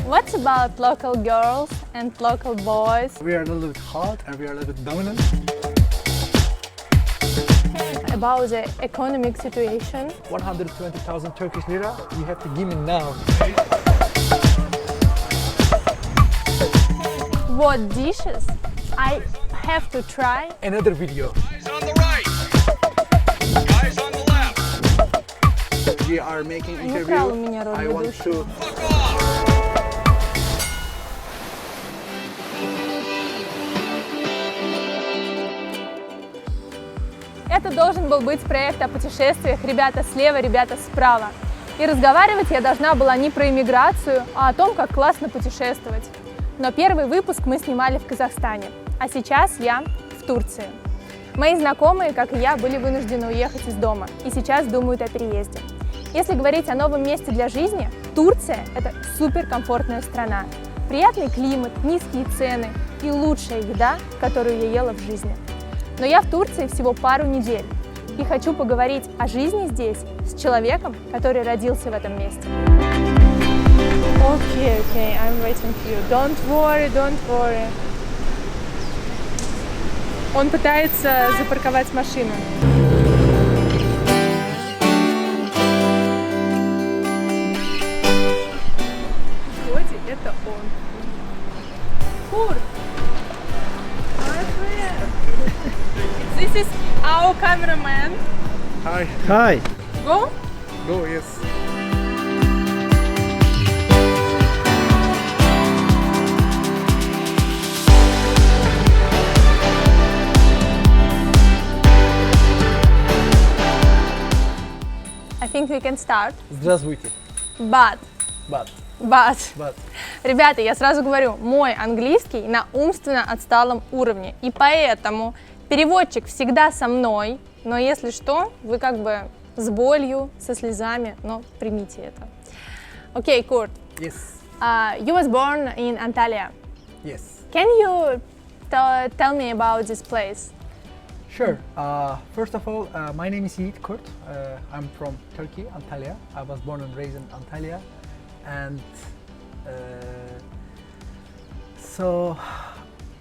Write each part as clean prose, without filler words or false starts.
What about local girls and local boys? We are a little bit hot and we are a little bit dominant. About the economic situation. 120,000 Turkish lira, you have to give me now. What dishes I have to try? Another video. Guys on the right. Guys on the left. We are making interview. украл у меня роль I want ведущего. to... Fuck off. Это должен был быть проект о путешествиях «Ребята слева, ребята справа». И разговаривать я должна была не про иммиграцию, а о том, как классно путешествовать. Но первый выпуск мы снимали в Казахстане, а сейчас я в Турции. Мои знакомые, как и я, были вынуждены уехать из дома и сейчас думают о переезде. Если говорить о новом месте для жизни, Турция – это суперкомфортная страна. Приятный климат, низкие цены и лучшая еда, которую я ела в жизни. Но я в Турции всего пару недель и хочу поговорить о жизни здесь с человеком, который родился в этом месте. Okay, I'm waiting for you. Don't worry. Он пытается запарковать машину. Вроде это он. Курт! My friend! This is our cameraman. Hi. Hi. Go? Go, yes. I think we can start. Здравствуйте. But. But. Ребята, я сразу говорю, мой английский на умственно отсталом уровне. И поэтому переводчик всегда со мной. Но если что, вы как бы с болью, со слезами, но примите это. Okay, Kurt. Yes. You was born in Antalya. Yes. Can you tell me about this place? Sure. First of all, my name is Kurt. I'm from Turkey, Antalya. I was born and raised in Antalya. And so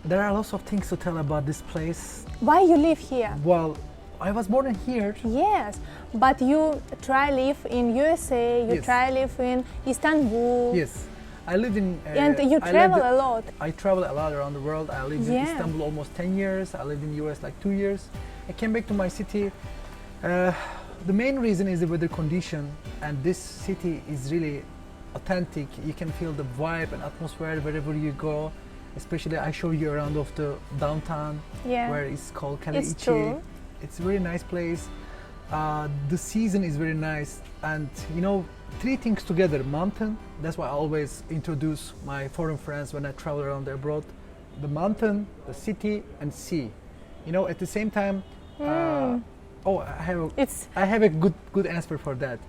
there are lots of things to tell about this place. Why you live here? Well, I was born in here. Yes, but you try live in USA, you Yes. try live in Istanbul. Yes. I lived in... And you travel a lot. I travel a lot around the world. I lived in Yeah. Istanbul almost 10 years. I lived in the US like 2 years. I came back to my city. The main reason is the weather condition, and this city is really authentic. You can feel the vibe and atmosphere wherever you go. Especially I show you around of the downtown, Yeah. where it's called Kale It's İçi. true. It's a very nice place. The season is very nice, and you know, three things together: mountain. That's why I always introduce my foreign friends when I travel around abroad. The mountain, the city, and sea. You know, at the same time. Oh, I have a good answer for that.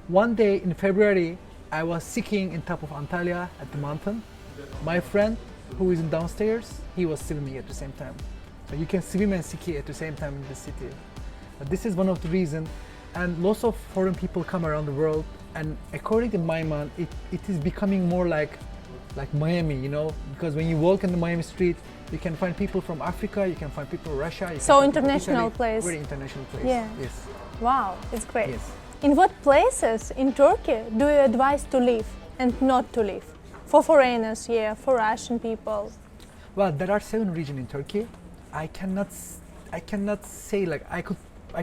One day in February, I was skiing in top of Antalya at the mountain. My friend, who is downstairs, he was swimming at the same time. So you can swim and ski at the same time in the city. This is one of the reasons, and lots of foreign people come around the world. And according to my mind, it is becoming more like Miami, you know, because when you walk in the Miami street, you can find people from Africa, you can find people from Russia. You So can find people from international Italy. place. Very international place. Yeah. Yes. Wow, it's great. Yes. In what places in Turkey do you advise to live and not to live? For foreigners, yeah, for Russian people. Well, there are 7 regions in Turkey. I cannot say like I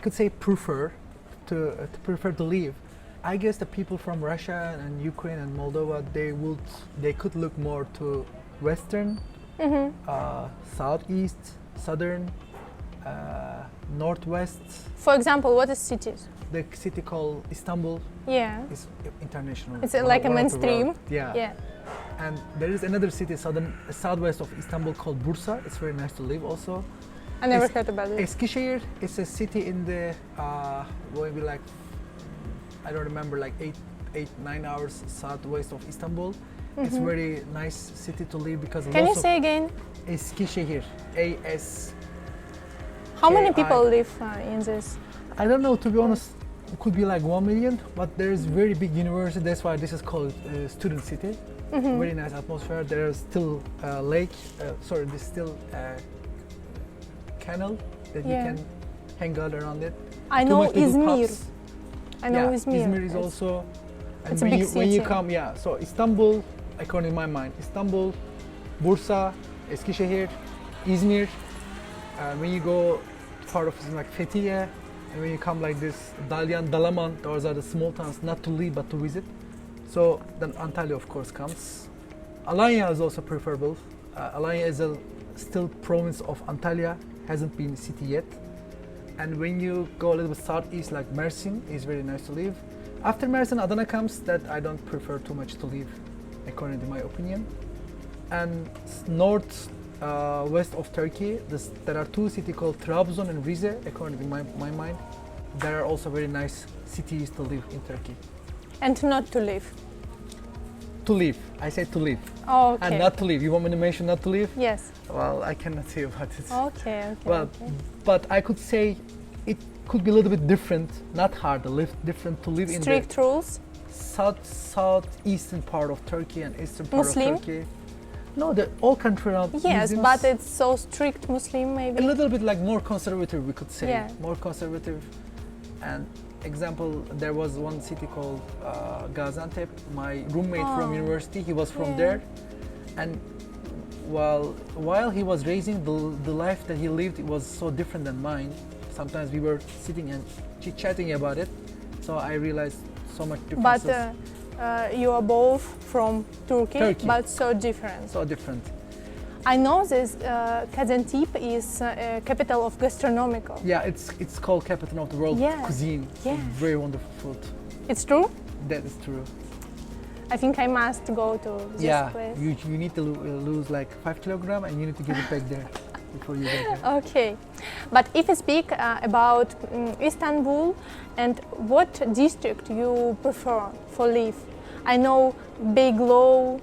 could say prefer to live. I guess the people from Russia and Ukraine and Moldova, they could look more to Western, Southeast, Southern, Northwest. For example, what is cities? The city called Istanbul Yeah. is international. It's one like a of the mainstream. world. Yeah. And there is another city southwest of Istanbul called Bursa. It's very nice to live also. I never heard about it. Eskişehir is a city in the maybe like I don't remember, like 8-9 hours southwest of Istanbul. It's very nice city to live because Can you say again? Eskişehir, A-S. How many K-I. people live in this? I don't know, to be honest. it could be like 1 million, but there's very big university. That's why this is called student city. Very nice atmosphere. There's still lake. There's still canal that you can hang out around it. I Too know much little Izmir. pubs. I know Izmir. Izmir is also. And it's a when big you, when you city. come, so Istanbul, according to my mind, Istanbul, Bursa, Eskişehir, Izmir. When you go part of it like Fethiye, and when you come like this, Dalyan, Dalaman, those are the small towns not to live but to visit. So then Antalya of course comes. Alanya is also preferable. Alanya is still province of Antalya, hasn't been a city yet. And when you go a little bit southeast, like Mersin is very nice to live. After Mersin, Adana comes, that I don't prefer too much to live, according to my opinion. And north west of Turkey, there are two cities called Trabzon and Rize, according to my mind. There are also very nice cities to live in Turkey. And not to live. To live, I said to live. Oh, okay. And not to live. You want me to mention not to live? Yes. Well, I cannot say about it. Okay. Well, but I could say it could be a little bit different, not hard to live, different to live in the Strict rules. southeastern part of Turkey and eastern part Muslim? of Turkey. No, the all country around. Yes, Muslims, but it's so strict Muslim a maybe. little bit like more conservative, we could say. Yeah. More conservative. And example, there was one city called Gaziantep. My roommate from university, he was from Yeah. there, and while he was raising the life that he lived, it was so different than mine. Sometimes we were sitting and chit-chatting about it, so I realized so much But differences. you are both from Turkey, Turkey. but so different. So different. I know this Gaziantep is capital of gastronomical. Yeah, it's called capital of the world Yeah. cuisine. Yeah. Very wonderful food. It's true? That is true. I think I must go to this Yeah, place. you need to lose like 5 kilograms and you need to give it back there before you get there. Okay, but if you speak about Istanbul and what district you prefer for live, I know Beyglow,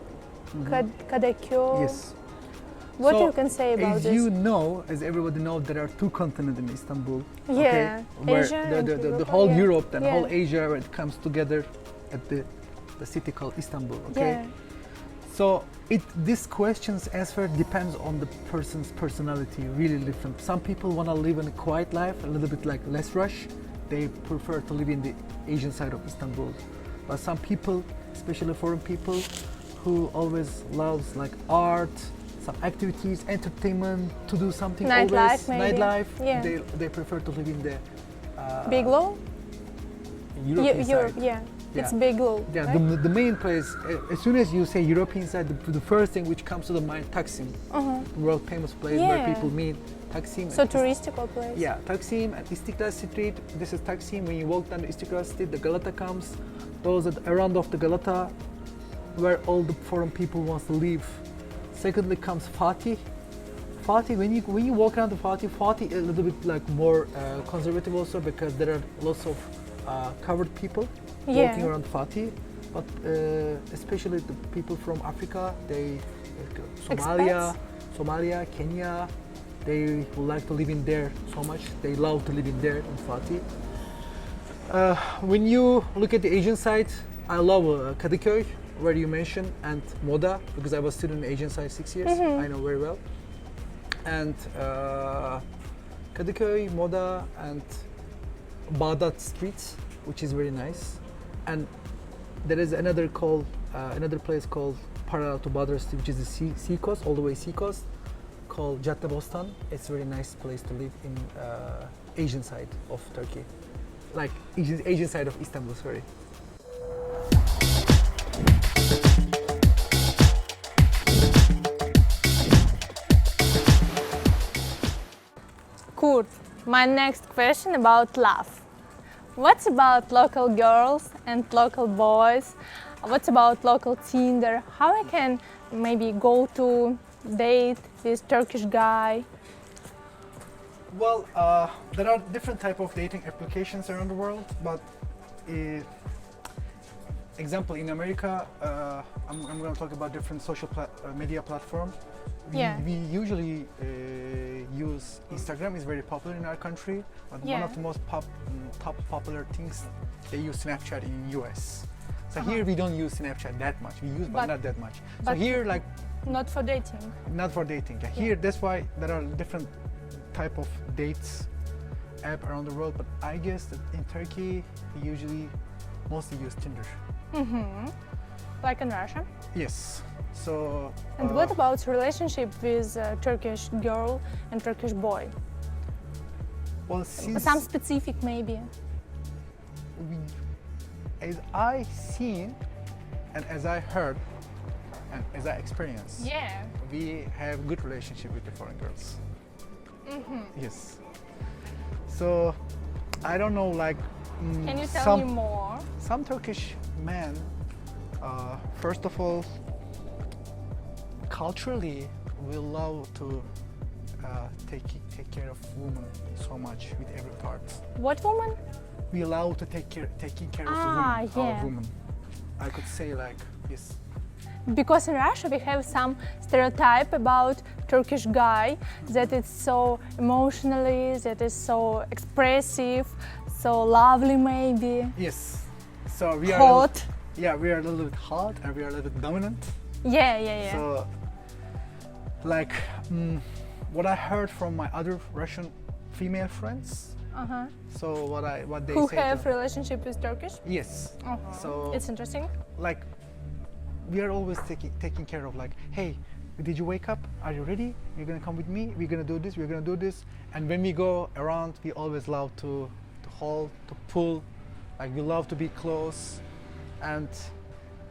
Kadıköy. Yes. What So, you can say about as this? you know, as everybody knows, there are two continents in Istanbul. Yeah, where Asia and the Europe, whole yeah. Europe and Yeah. whole Asia, where it comes together at the city called Istanbul. Okay. Yeah. So this question's answer depends on the person's personality, really different. Some people want to live in a quiet life, a little bit like less rush. They prefer to live in the Asian side of Istanbul. But some people, especially foreign people, who always loves like art, some activities, entertainment, to do something Nightlife, always, maybe. nightlife, Yeah. they prefer to live in the Beyglow? European Europe, side. yeah. It's Yeah. Beyglow. Yeah, right? the main place, as soon as you say European side, the first thing which comes to the mind, Taksim, world famous place where Yeah. people meet. Taksim. So and touristical place. Yeah, Taksim and Istiklal Street. This is Taksim. When you walk down the Istiklal Street, the Galata comes. Those are around of the Galata, where all the foreign people wants to live. Secondly comes Fatih. Fatih, when you walk around the Fatih is a little bit like more conservative also, because there are lots of covered people walking Yeah. around Fatih. But especially the people from Africa, Somalia, Kenya, they would like to live in there so much. They love to live in there in Fatih. When you look at the Asian side, I love Kadıköy, where you mentioned, and Moda, because I was student in Asian side 6 years. I know very well. And Kadıköy, Moda, and Bağdat streets, which is very nice. And there is another place called parallel to Bağdat street, which is the sea coast, all the way sea coast, called Caddebostan. It's a very nice place to live in Asian side of Turkey, like Asian side of Istanbul. Sorry. Kurt, my next question about love. What's about local girls and local boys? What's about local Tinder? How I can maybe go to date this Turkish guy? Well, there are different type of dating applications around the world, but example, in America, I'm going to talk about different social media platform. Yeah. We usually use Instagram. Is very popular in our country, but one Yeah. of the most top popular things, they use Snapchat in US. So Uh-huh. here we don't use Snapchat that much. We use, but But- not that much. So but- here, like, Not for dating. not for dating. Yeah, here, that's why there are different type of dates app around the world. But I guess that in Turkey, we usually mostly use Tinder. Like in Russia. Yes. So. And what about relationship with Turkish girl and Turkish boy? Well, since Some specific maybe. we, as I seen, and as I heard, and as I experienced, Yeah. we have good relationship with the foreign girls. Yes. So I don't know, like. Can you tell some, me more? Some Turkish men, first of all, culturally, we love to take care of women so much with every part. What woman? We love to taking care of Ah, the women, yeah. our women. I could say like yes. Because in Russia we have some stereotype about Turkish guy that it's so emotionally, that is so expressive, so lovely maybe, Yes. So we are hot. we are a little bit hot and we are a little bit dominant. Yeah. So, like, what I heard from my other Russian female friends. Uh-huh. So what they Who say. have relationship with Turkish? Yes. Uh-huh. So It's interesting. like, we are always taking care of, like, hey, did you wake up? Are you ready? You're gonna come with me? We're gonna do this. We're gonna do this. And when we go around, we always love to hold, to pull. Like, we love to be close, and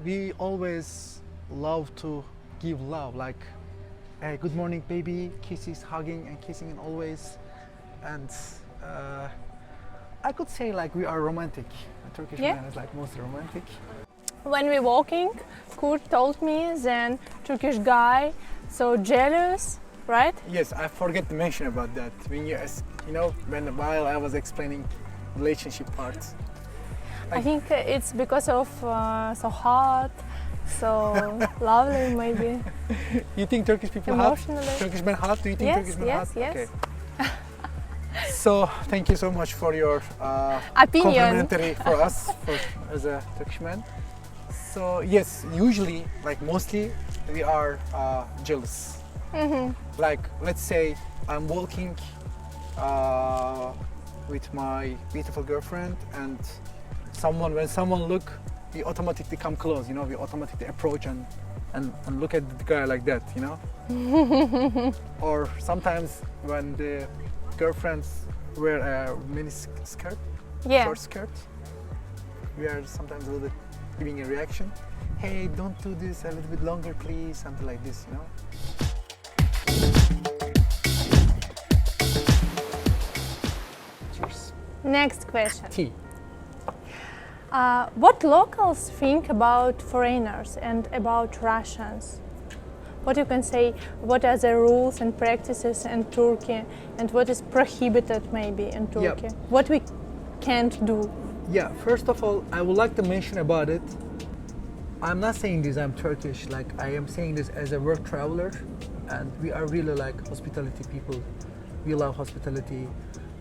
we always love to give love. Like, hey, good morning, baby. Kisses, hugging and kissing, and always. And I could say like we are romantic. A Turkish Yeah. man is like mostly romantic. When we walking, Kurt told me then Turkish guy so jealous, right? Yes, I forget to mention about that. When while I was explaining relationship parts. I think it's because of so hot, so lovely maybe. You think Turkish people Emotionally. hot? Turkish men hot? Do you think Yes, Turkish men yes, hot? yes. Okay. So thank you so much for your Opinion. complimentary for us as a Turkish man. So yes, usually, like mostly, we are jealous. Like, let's say I'm walking with my beautiful girlfriend, and when someone look, we automatically come close. We automatically approach and look at the guy like that. Or sometimes when the girlfriends wear a mini skirt, Yeah. short skirt, we are sometimes a little bit giving a reaction. Hey, don't do this, a little bit longer, please, something like this. Cheers. Next question. Tea. What locals think about foreigners and about Russians? What you can say, what are the rules and practices in Turkey, and what is prohibited maybe in Turkey? What we can't do? Yeah, first of all, I would like to mention about it. I'm not saying this, I'm Turkish, like I am saying this as a work traveler, and we are really like hospitality people. We love hospitality.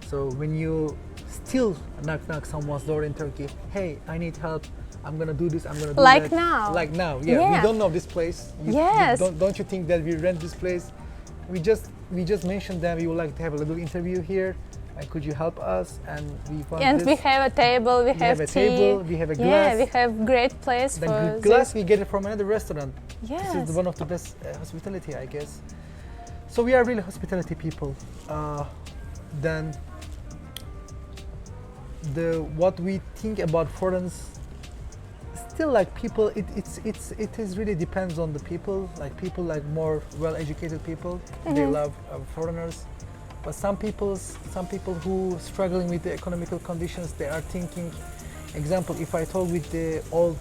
So when you still knock someone's door in Turkey, hey, I need help, I'm gonna do this, I'm gonna do Like that. now. Like now, yeah. Yeah. We don't know this place. Yes. Don't you think that we rent this place? We just mentioned that we would like to have a little interview here. And could you help us? And we want And this. we have a table, we have a tea. table, we have a Yeah, glass. we have great place The for glass this. we get it from another restaurant. Yes. This is one of the best hospitality, I guess. So we are really hospitality people. Then what we think about foreigners, still like people, it is really depends on the people. Like people like more well-educated people, they love foreigners. But some people who struggling with the economical conditions, they are thinking. Example, if I talk with the old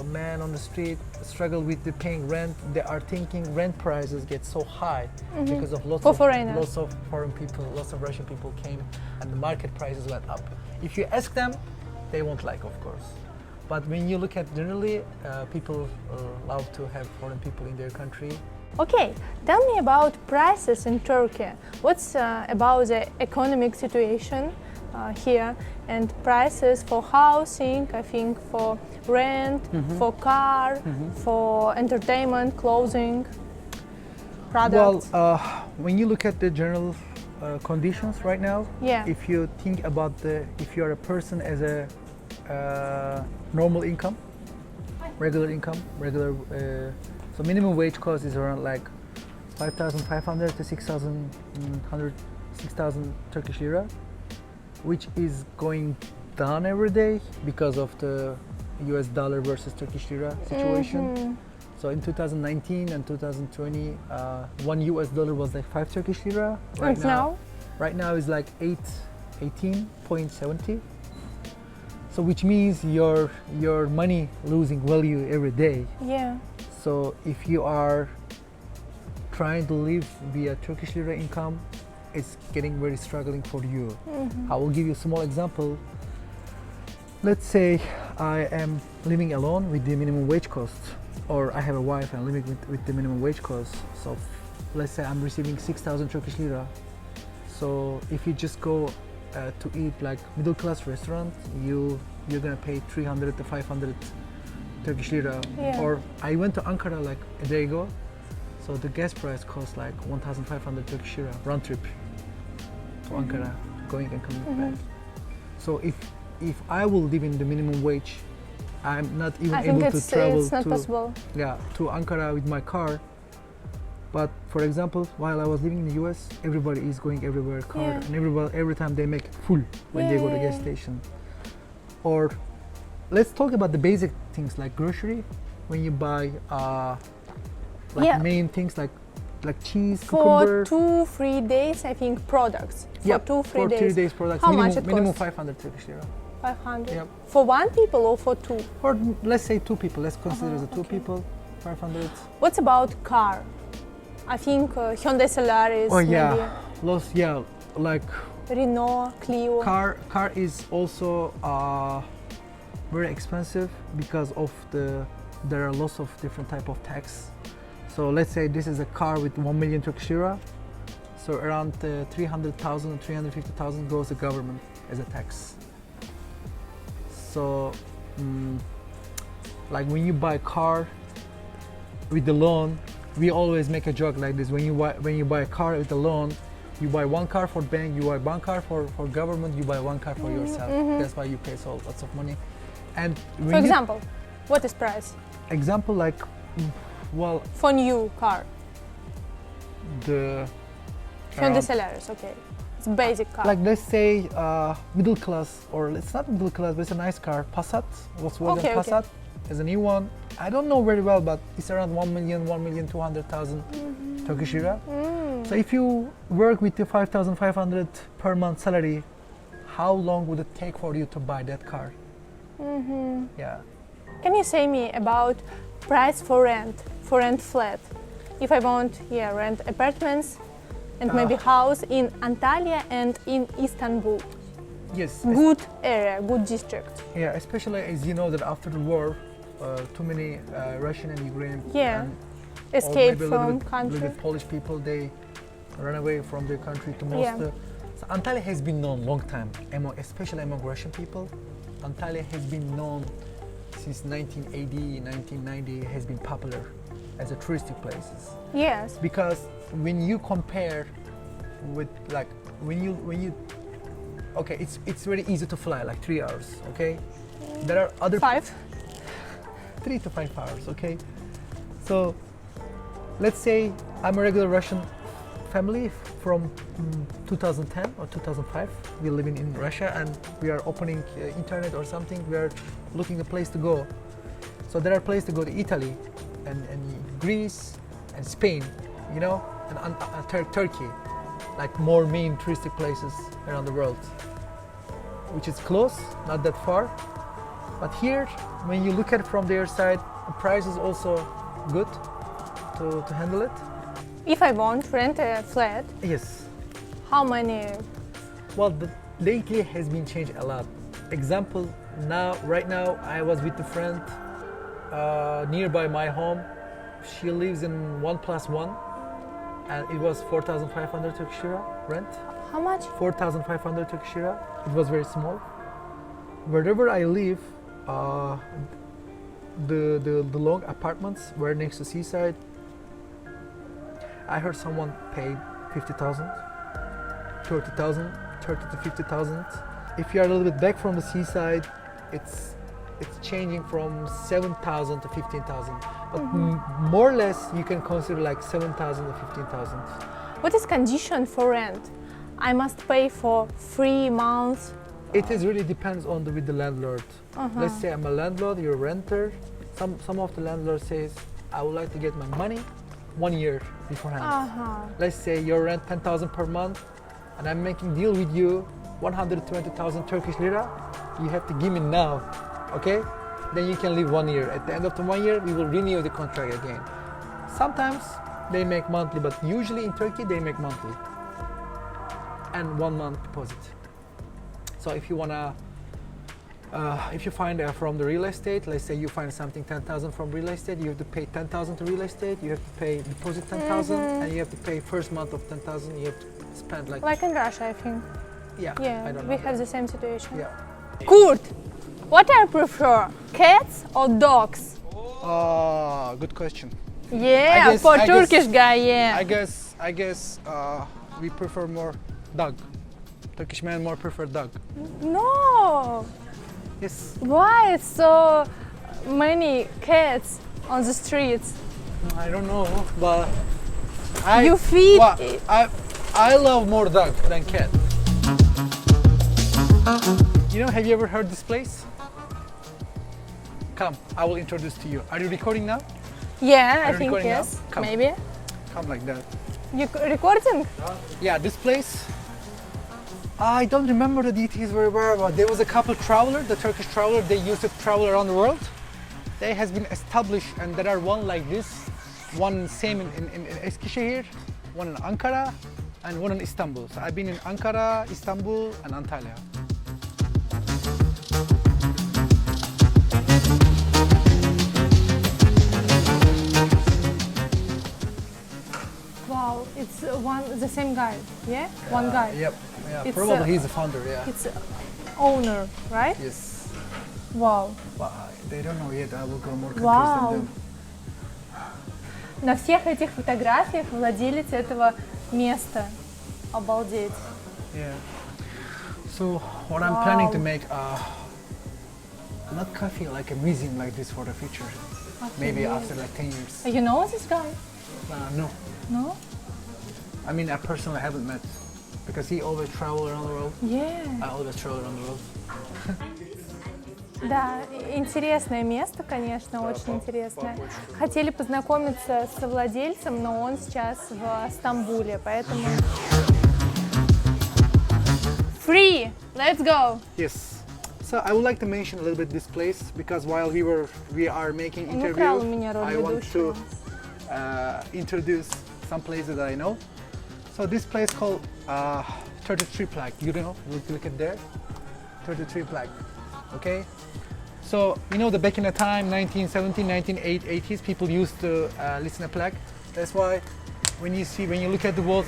man on the street, struggle with the paying rent, they are thinking rent prices get so high because of lots For of foreigners. foreign people, lots of Russian people came, and the market prices went up. If you ask them, they won't like, of course. But when you look at generally, people love to have foreign people in their country. Okay, tell me about prices in Turkey. What's about the economic situation here and prices for housing, I think for rent, for car, for entertainment, clothing, products? Well, when you look at the general conditions right now, Yeah. if you think about if you're a person as a normal income, regular, so minimum wage cost is around like 5,500 to 6,000 Turkish lira, which is going down every day because of the US dollar versus Turkish lira situation. So in 2019 and 2020, one US dollar was like 5 Turkish lira. And now? Right now is like 18.70. So which means your money losing value every day. Yeah. So if you are trying to live via Turkish lira income, it's getting very struggling for you. I will give you a small example. Let's say I am living alone with the minimum wage cost, or I have a wife and I'm living with the minimum wage cost. So let's say I'm receiving 6,000 Turkish lira. So if you just go to eat like middle class restaurant, you're gonna pay 300 to 500 Turkish lira. Yeah. Or I went to Ankara like a day ago, so the gas price cost like 1,500 Turkish lira round trip to Ankara, going and coming back. So if I will live in the minimum wage, I'm not even I able think to it's travel not possible. to Ankara with my car. But for example, while I was living in the US, everybody is going everywhere car, Yeah. and every time they make it full when they go to gas station. Or let's talk about the basic things like grocery. When you buy main things like cheese, For cucumber. 2-3 days, I think products. For Yep, 2-3 for days. 3 days products. How minimum, much it minimum costs? 500 Turkish lira. 500. Yep. For one people or for two? Or let's say 2 people. Let's consider as a 2 okay. people. 500. What's about car? I think Hyundai Solaris, Oh yeah, maybe like Renault, Clio. car is also very expensive because of there are lots of different type of tax. So let's say this is a car with 1 million Turkish lira, so around 300,000 350,000 goes to government as a tax. So like when you buy a car with the loan, we always make a joke like this: when you buy a car with a loan, you buy one car for bank, you buy one car for government, you buy one car for yourself. That's why you pay so lots of money. And For example, what is price? Example like, well, For new car. the Hyundai around- Solaris, okay. It's basic car. like let's say middle class, or it's not middle class, but it's a nice car, Passat, Volkswagen Okay, okay. Passat, is a new one. I don't know very well, but it's around 1,200,000 Turkish lira. So if you work with the 5,500 per month salary, how long would it take for you to buy that car? Yeah. Can you say me about price for rent flat? If I want, rent apartments and maybe house in Antalya and in Istanbul. Yes. Good area, good district. Yeah, especially as you know that after the war, too many Russian and Ukrainian Yeah. and Escape maybe a from little country. bit Polish people, they run away from their country to most. Yeah. So Antalya has been known long time, especially among Russian people. Antalya has been known since 1980, 1990, has been popular as a touristic places. Yes. Because when you compare with like when you okay, it's very easy to fly like 3 hours. Okay, there are other 5. 3 to 5 hours. Okay, so let's say I'm a regular Russian family from 2010 or 2005. We're living in Russia and we are opening internet or something. We are looking a place to go. So there are places to go to Italy and Greece and Spain, you know, and Turkey, like more main touristic places around the world, which is close, not that far. But here, when you look at it from their side, the price is also good to handle it. If I want rent a flat, Yes. how many? Well, lately has been changed a lot. Example, Right now, I was with a friend nearby my home. She lives in 1+1, and it was 4,500 Turkish lira rent. How much? 4,500 Turkish lira. It was very small. Wherever I live, the long apartments were next to seaside. I heard someone paid 50,000, 30,000, 30 to 50,000. If you are a little bit back from the seaside, it's changing from 7,000 to 15,000. But more or less, you can consider like 7,000 to 15,000. What is condition for rent? I must pay for 3 months. It is really depends on with the landlord. Let's say I'm a landlord, you're a renter. Some of the landlord says, I would like to get my money 1 year beforehand. Let's say your rent 10,000 per month, and I'm making deal with you 120,000 Turkish lira. You have to give me now, okay? Then you can live 1 year. At the end of the 1 year, we will renew the contract again. Sometimes they make monthly, but usually in Turkey they make monthly and 1 month deposit. So if you wanna, if you find from the real estate, let's say you find something 10,000 from real estate, you have to pay 10,000 to real estate, you have to pay deposit 10,000, and you have to pay first month of 10,000. You have to spend Like in Russia, I think. yeah, Yeah, I don't we know. have the same situation. Yeah. Kurt, what I prefer, cats or dogs? Good question. Yeah, guess- for I Turkish guess- guy, yeah. I guess we prefer more dog. Turkish men more prefer dog. No, Yes. why so many cats on the streets? I don't know, but You feed Well, it. I love more dog than cat. you know, have you ever heard this place? Come, I will introduce to you. Are you recording now? Yeah, I you think recording now? yes, Come. maybe. Come like that. You recording? Yeah, this place. I don't remember the details very well, but there was a couple traveler, the Turkish traveler, they used to travel around the world. They has been established, and there are one like this, one same in Eskişehir, one in Ankara, and one in Istanbul. So I've been in Ankara, Istanbul, and Antalya. Wow, it's the same guy, yeah? One guy. Yep. Yeah, It's, probably he's the founder. Yeah. It's owner, right? Yes. Wow. But they don't know yet. I will go more countries Wow. than them. На всех этих фотографиях владелец этого места. Обалдеть. Yeah. So what I'm planning to Wow. make not coffee, like a museum like this for the future. Maybe after like 10 years. You know this guy? No. No? I mean, I personally haven't met because he always travel around the world. Yeah. I always travel around the world. Да, интересное место, конечно, очень интересное. Хотели познакомиться с совладельцем, но он сейчас в Стамбуле, поэтому... Free! Let's go! Yes. So I would like to mention a little bit this place because while we are making Он украл у interview, меня роль I want to ведущего. introduce some places that I know. So this place called 33 Plaque. You know, look at there, 33 Plaque. Okay. So you know the back in the time, 1970s, 1980s, people used to listen to plaque. That's why when you look at the walls,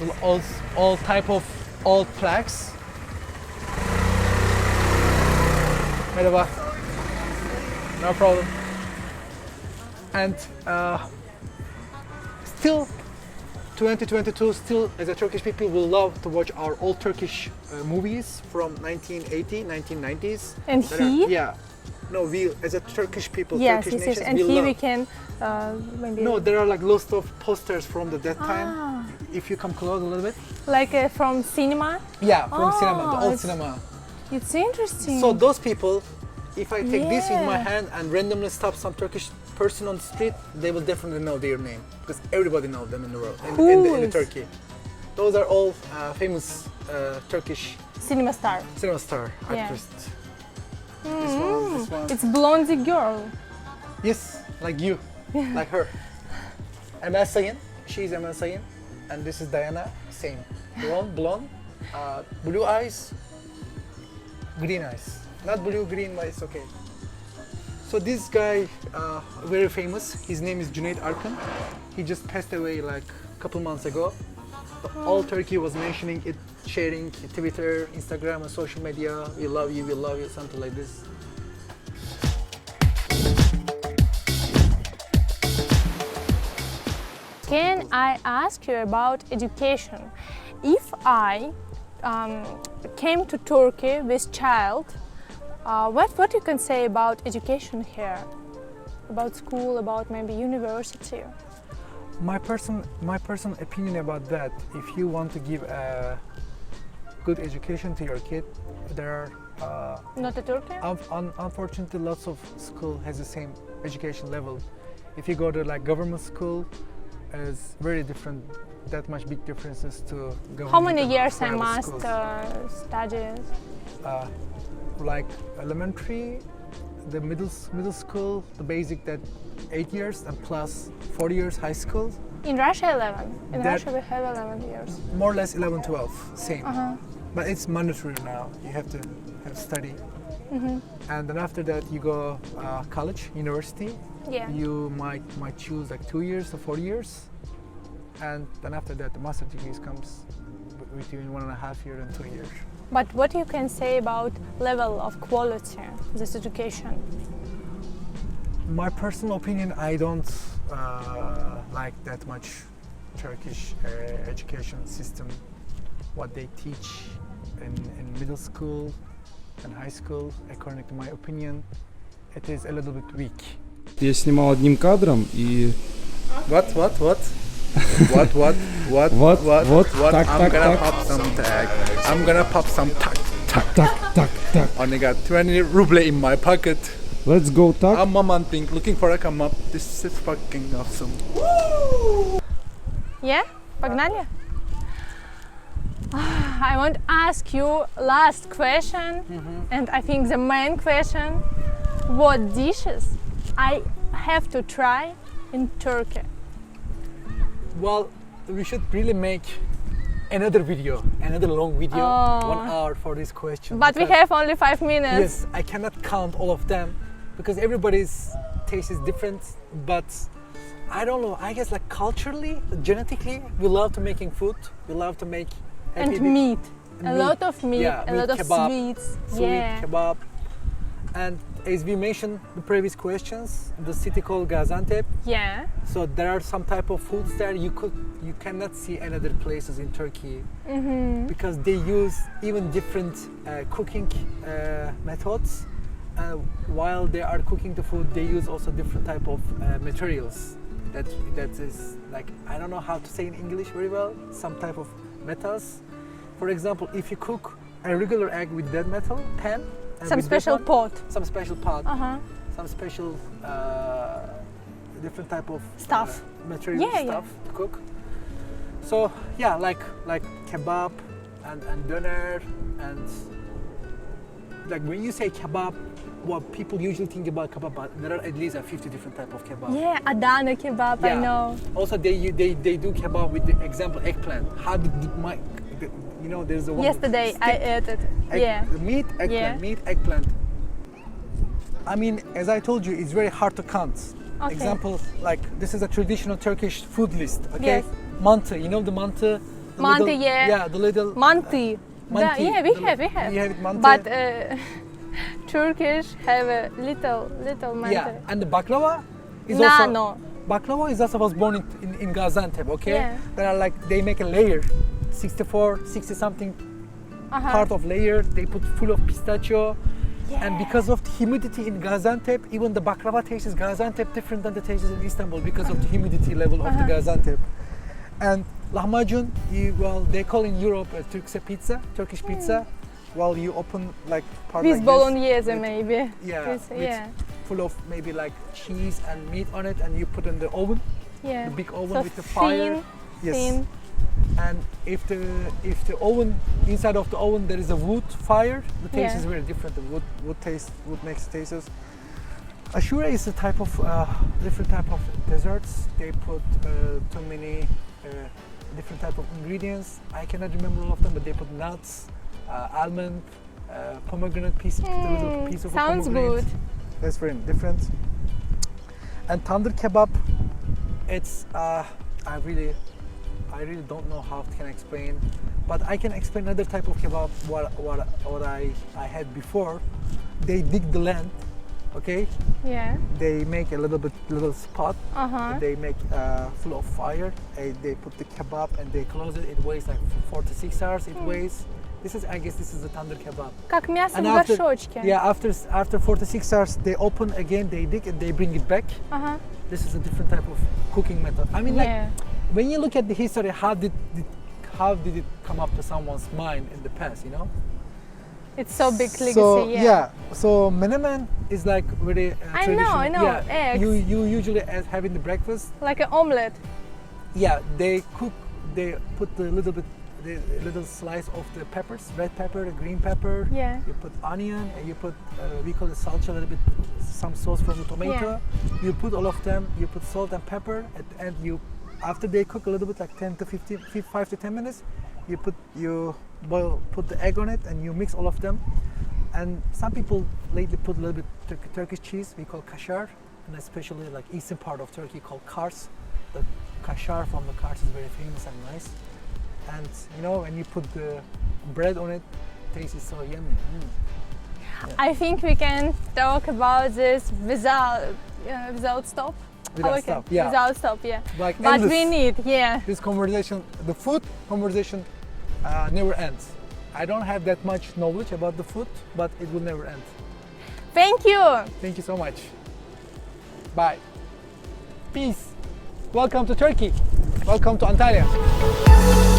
all type of old plaques. Merhaba. No problem. And still, 2022, still as a Turkish people will love to watch our old Turkish movies from 1980s, 1990s. And that are- here? Yeah. No, we as a Turkish people, Yes, Turkish yes, yes. nations, And we here love. we can maybe... No, there are like lots of posters from that time. Ah, If you come close a little bit. like from cinema. Yeah, from cinema, the Oh, old it's- cinema. It's interesting. So those people, if I take this in my Yeah. hand and randomly stop some Turkish person on the street, they will definitely know their name because everybody knows them in the world, in the Turkey. Those are all famous Turkish Cinema star. cinema star Yeah. actors. This one. It's blondie girl. Yes, like you, like her. Emel Sayın, she's Emel Sayın, and this is Diana, same. Blonde, blue eyes, green eyes. Not blue, green, but it's okay. So this guy, very famous. His name is Cüneyt Arkın. He just passed away like a couple months ago. All Turkey was mentioning it, sharing Twitter, Instagram, and social media. We love you, something like this. Can I ask you about education? If I came to Turkey with child, what you can say about education here? About school, about maybe university? My personal opinion about that, if you want to give a good education to your kid, there are Not a Turkey? unfortunately lots of school has the same education level. If you go to like government school, it's very different. That much big differences to government. How many and years I private must schools. study? Like elementary, the middle school, the basic that 8 years and plus 4 years high school. In Russia 11. In That- Russia we have 11 years. More or less 11, 12, same. Uh-huh. But it's mandatory now. You have to study. And then after that you go college, university. Yeah. You might choose like 2 years or 4 years. And then after that the master degrees comes between 1.5 years and 2 years. But what you can say about level of quality of this education? My personal opinion, I don't like that much Turkish education system. What they teach in middle school and high school, according to my opinion, it is a little bit weak. Я снимал одним кадром и What? What, Вот, так, I'm так, gonna так. pop some tag. I'm gonna pop some tag. так. Only got 20 ruble in my pocket. Let's go так. I'm momenting, looking for a come up. This is fucking awesome. Yeah? Погнали? I want to ask you last question, and I think the main question. What dishes I have to try in Turkey? Well, we should really make another long video, Oh. 1 hour for this question. But we because- have only 5 minutes. Yes, I cannot count all of them because everybody's taste is different. But I don't know. I guess like culturally, genetically, we love to making food. We love to make And happy meat. A meat. lot of meat, Yeah, a meat lot of kebab, sweets. sweet Yeah. kebab. And as we mentioned the previous questions, the city called Gaziantep. Yeah. So there are some type of foods there you cannot see in other places in Turkey because they use even different cooking methods. While they are cooking the food, they use also different type of materials. That is like, I don't know how to say in English very well. Some type of metals. For example, if you cook a regular egg with that metal pan, and Some with that special one, pot. some special pot, Uh-huh. some special different type of Stuff. material Yeah, yeah. stuff to cook. So yeah, like kebab and doner, and like when you say kebab, what people usually think about kebab, but there are at least 50 different type of kebab. Yeah, Adana kebab, I Yeah. know. Also they do kebab with the example eggplant. How did there's the one Yesterday I stick ate it. egg- Yeah. meat eggplant, Yeah. meat eggplant. I mean, as I told you, it's very hard to count. Okay. Example, like this is a traditional Turkish food list. Okay, Yes. mantı. You know the mantı. The Mantı, little- yeah. Yeah, the little. Manti. Manti. Yeah, we The- have. You have it mantı. But Turkish have a little manti. yeah, and the baklava is Nano. Baklava is also was born in Gaziantep. Okay, Yeah. there are like they make a layer, 60 something Uh-huh. part of layer. They put full of pistachio. Yeah. And because of the humidity in Gaziantep, even the baklava taste is Gaziantep different than the taste in Istanbul because of the humidity level of the Gaziantep. And lahmacun, they call in Europe a Turkish pizza. While you open like part With like bolognese with- maybe. yeah, With- with yeah. full of maybe like cheese and meat on it, and you put in the oven, Yeah. the big oven So with the fire. Thin. And if the oven inside of the oven there is a wood fire, the taste Yeah. is very different. The wood makes tastes. Ashura is a type of different type of desserts. They put too many different type of ingredients. I cannot remember all of them, but they put nuts, almond, pomegranate piece, put a little piece of a Sounds pomegranate. good. That's very different. And tandır kebab, it's I really don't know how can I explain, but I can explain another type of kebab. What I had before. They dig the land, okay? Yeah. They make a little spot. Uh-huh. They make full of fire. They put the kebab and they close it. It weighs like 4 to 6 hours. It weighs. I guess this is the tandır kebab. Как мясо And в after, горшочке. yeah, after 4 to 6 hours, they open again. They dig and they bring it back. Uh-huh. This is a different type of cooking method. I mean, like Yeah. when you look at the history, how did it come up to someone's mind in the past? You know. It's so big legacy. So yeah. so menemen is like very I know, traditional. eggs. Yeah, you usually have in the breakfast. Like an omelette. Yeah, they put the little slice of the peppers, red pepper, the green pepper. Yeah. You put onion and you put we call it salsa, a little bit some sauce from the tomato. You put all of them. You put salt and pepper. At the end, after they cook a little bit, like 5 to 10 minutes, put the egg on it and you mix all of them. And some people lately put a little bit Turkish cheese we call kaşar, and especially like eastern part of Turkey called Kars. The kaşar from the Kars is very famous and nice. And you know, when you put the bread on it, taste is so yummy. I think we can talk about this without stop. Without stop, yeah. Without stop, yeah. Like But endless. we need, yeah. This conversation, the food conversation, never ends. I don't have that much knowledge about the food, but it will never end. Thank you. Thank you so much. Bye. Peace. Welcome to Turkey. Welcome to Antalya.